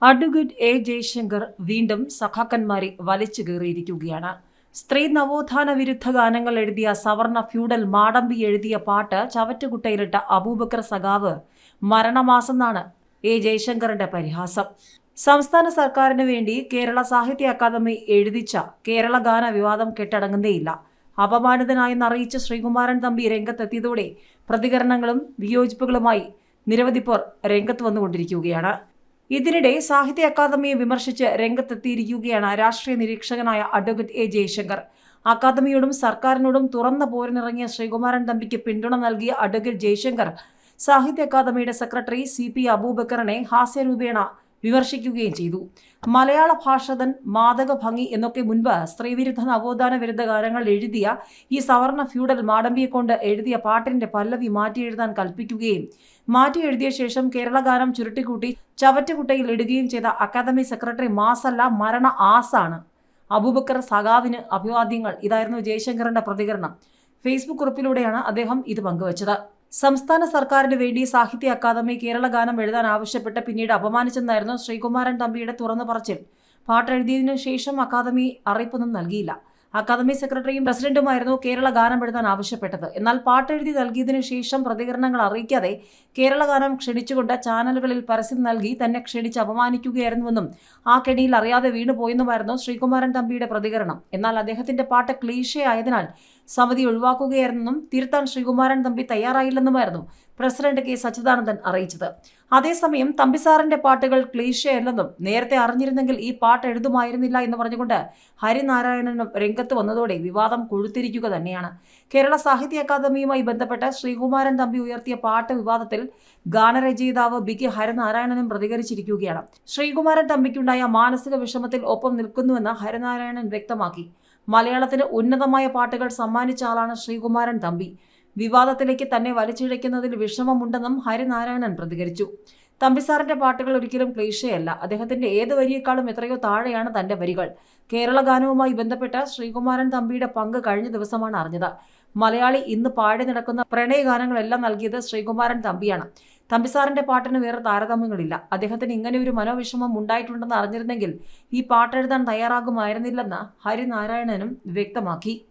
Advocate A Jaishankar വീണ്ടും സഖാക്കന്മാരെ വലിച്ചു കയറിയിരിക്കുകയാണ്. സ്ത്രീ നവോത്ഥാന വിരുദ്ധ ഗാനങ്ങൾ എഴുതിയ സവർണ ഫ്യൂഡൽ മാടമ്പി എഴുതിയ പാട്ട് ചവറ്റുകുട്ടയിലിട്ട അബൂബക്കർ സഖാവ് മരണമാസെന്നാണ് എ ജയശങ്കറിന്റെ പരിഹാസം. സംസ്ഥാന സർക്കാരിന് വേണ്ടി കേരള സാഹിത്യ അക്കാദമി എഴുതിച്ച കേരള ഗാന വിവാദം കെട്ടടങ്ങുന്നേയില്ല. അപമാനിതനായെന്നറിയിച്ച് ശ്രീകുമാരൻ തമ്പി രംഗത്തെത്തിയതോടെ പ്രതികരണങ്ങളും വിയോജിപ്പുകളുമായി നിരവധി പേർ രംഗത്ത് വന്നുകൊണ്ടിരിക്കുകയാണ്. ഇതിനിടെ സാഹിത്യ അക്കാദമിയെ വിമർശിച്ച് രംഗത്തെത്തിയിരിക്കുകയാണ് രാഷ്ട്രീയ നിരീക്ഷകനായ അഡ്വക്കേറ്റ് എ ജയശങ്കർ. അക്കാദമിയോടും സർക്കാരിനോടും തുറന്ന പോരിനിറങ്ങിയ ശ്രീകുമാരൻ തമ്പിക്ക് പിന്തുണ നൽകിയ അഡ്വക്കേറ്റ് ജയശങ്കർ സാഹിത്യ അക്കാദമിയുടെ സെക്രട്ടറി CP അബൂബക്കറിനെ ഹാസ്യരൂപേണ വിമർശിക്കുകയും ചെയ്തു. മലയാള ഭാഷതൻ മാദക ഭംഗി എന്നൊക്കെ മുൻപ് സ്ത്രീവിരുദ്ധ നവോത്ഥാന വിരുദ്ധ ഗാനങ്ങൾ എഴുതിയ ഈ സവർണ ഫ്യൂഡൽ മാടമ്പിയെ കൊണ്ട് എഴുതിയ പാട്ടിന്റെ പല്ലവി മാറ്റി എഴുതാൻ കൽപ്പിക്കുകയും മാറ്റി എഴുതിയ ശേഷം കേരള ഗാനം ചുരുട്ടിക്കൂട്ടി ചവറ്റുകുട്ടയിൽ ഇടുകയും ചെയ്ത അക്കാദമി സെക്രട്ടറി മാസല്ല മരണ ആസാണ്. അബൂബക്കർ സഖാവിന് അഭിവാദ്യങ്ങൾ. ഇതായിരുന്നു ജയശങ്കറിന്റെ പ്രതികരണം. ഫേസ്ബുക്ക് കുറിപ്പിലൂടെയാണ് അദ്ദേഹം ഇത് പങ്കുവച്ചത്. സംസ്ഥാന സർക്കാരിന് വേണ്ടി സാഹിത്യ അക്കാദമി കേരള ഗാനം എഴുതാൻ ആവശ്യപ്പെട്ട് പിന്നീട് അപമാനിച്ചെന്നായിരുന്നു ശ്രീകുമാരൻ തമ്പിയുടെ തുറന്നു പറച്ചിൽ. പാട്ടെഴുതിയതിനു ശേഷം അക്കാദമി അറിയിപ്പൊന്നും നൽകിയില്ല. അക്കാദമി സെക്രട്ടറിയും പ്രസിഡന്റുമായിരുന്നു കേരള ഗാനം എഴുതാൻ ആവശ്യപ്പെട്ടത്. എന്നാൽ പാട്ടെഴുതി നൽകിയതിനു ശേഷം പ്രതികരണങ്ങൾ അറിയിക്കാതെ കേരള ഗാനം ക്ഷണിച്ചുകൊണ്ട് ചാനലുകളിൽ പരസ്യം നൽകി തന്നെ ക്ഷണിച്ച് അപമാനിക്കുകയായിരുന്നുവെന്നും ആ കെണിയിൽ അറിയാതെ വീണുപോയെന്നുമായിരുന്നു ശ്രീകുമാരൻ തമ്പിയുടെ പ്രതികരണം. എന്നാൽ അദ്ദേഹത്തിന്റെ പാട്ട് ക്ലീഷേ ആയതിനാൽ സമിതി ഒഴിവാക്കുകയായിരുന്നെന്നും തിരുത്താൻ ശ്രീകുമാരൻ തമ്പി തയ്യാറായില്ലെന്നുമായിരുന്നു പ്രസിഡന്റ് K സച്ചിദാനന്ദൻ അറിയിച്ചത്. അതേസമയം തമ്പിസാറിന്റെ പാട്ടുകൾ ക്ലീഷേ അല്ലെന്നും നേരത്തെ അറിഞ്ഞിരുന്നെങ്കിൽ ഈ പാട്ട് എഴുതുമായിരുന്നില്ല എന്ന് പറഞ്ഞുകൊണ്ട് ഹരിനാരായണനും രംഗത്ത് വന്നതോടെ വിവാദം കൊഴുത്തിരിക്കുക തന്നെയാണ്. കേരള സാഹിത്യ അക്കാദമിയുമായി ബന്ധപ്പെട്ട് ശ്രീകുമാരൻ തമ്പി ഉയർത്തിയ പാട്ട് വിവാദത്തിൽ ഗാനരചയിതാവ് BK ഹരിനാരായണനും പ്രതികരിച്ചിരിക്കുകയാണ്. ശ്രീകുമാരൻ തമ്പിക്കുണ്ടായ മാനസിക വിഷമത്തിൽ ഒപ്പം നിൽക്കുന്നുവെന്ന് ഹരിനാരായണൻ വ്യക്തമാക്കി. മലയാളത്തിന് ഉന്നതമായ പാട്ടുകൾ സമ്മാനിച്ച ആളാണ് ശ്രീകുമാരൻ തമ്പി. വിവാദത്തിലേക്ക് തന്നെ വലിച്ചിഴയ്ക്കുന്നതിൽ വിഷമമുണ്ടെന്നും ഹരിനാരായണൻ പ്രതികരിച്ചു. തമ്പിസാറിന്റെ പാട്ടുകൾ ഒരിക്കലും ക്ലീഷയല്ല. അദ്ദേഹത്തിന്റെ ഏത് വരിയേക്കാളും എത്രയോ താഴെയാണ് തന്റെ വരികൾ. കേരള ഗാനവുമായി ബന്ധപ്പെട്ട ശ്രീകുമാരൻ തമ്പിയുടെ പങ്ക് കഴിഞ്ഞ ദിവസമാണ് അറിഞ്ഞത്. മലയാളി ഇന്ന് പാടി നടക്കുന്ന പ്രണയഗാനങ്ങളെല്ലാം നൽകിയത് ശ്രീകുമാരൻ തമ്പിയാണ്. തമ്പിസാറിന്റെ പാട്ടിന് വേറെ താരതമ്യങ്ങളില്ല. അദ്ദേഹത്തിന് ഇങ്ങനെ ഒരു മനോവിഷമം ഉണ്ടായിട്ടുണ്ടെന്ന് അറിഞ്ഞിരുന്നെങ്കിൽ ഈ പാട്ടെഴുതാൻ തയ്യാറാകുമായിരുന്നില്ലെന്ന് ഹരിനാരായണനും വ്യക്തമാക്കി.